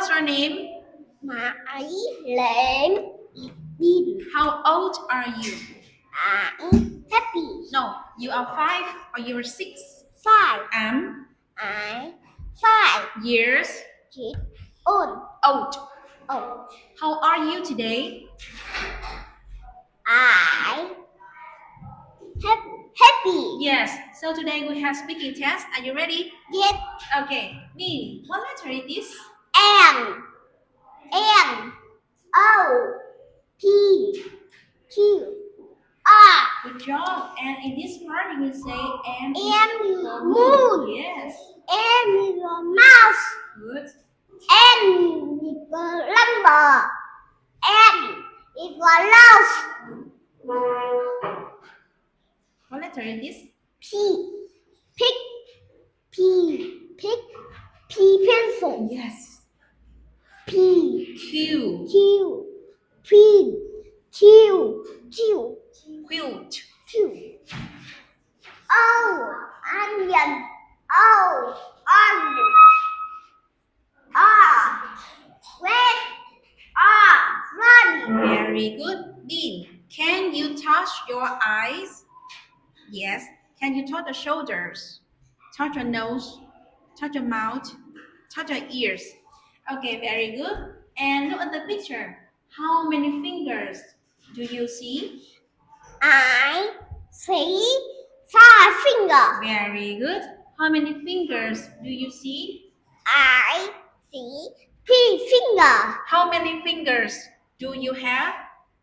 What's your name? My name is Bin. How old are you? I'm happy. No, you are 5 or you are 6. 5. I'm I'm 5 years years old. old. Oh, How are you today? I happy. Yes, so today we have speaking test. Are you ready? Yes. Okay, Min, what letter is this? N O P Q R. Good job. And in this part, you can say M is M for moon. Yes. M is for mouse. Good. N is for number. N is for mouse. What letter is this? P. Pick. P. Pick. P pencil. Yes. P. Q. Q. P. Q. Q. Quilt. Q. O. Onion. O. Onion. R. Red. R. Run. Very good. Dean, can you touch your eyes? Yes. Can you touch the shoulders? Touch your nose? Touch your mouth? Touch your ears? Okay, very good. And look at the picture. How many fingers do you see? I see 5 fingers. Very good. How many fingers do you see? I see 3 fingers. How many fingers do you have?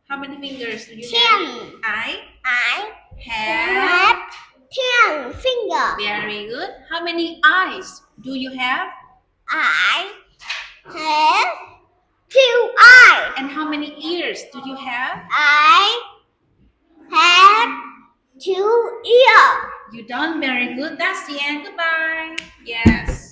How many fingers do you 10. have? I have. have 10 fingers. Very good. How many eyes do you have? I have 2 eyes. And how many ears do you have? I have 2 ears. You done very good. That's the end. Goodbye. Yes.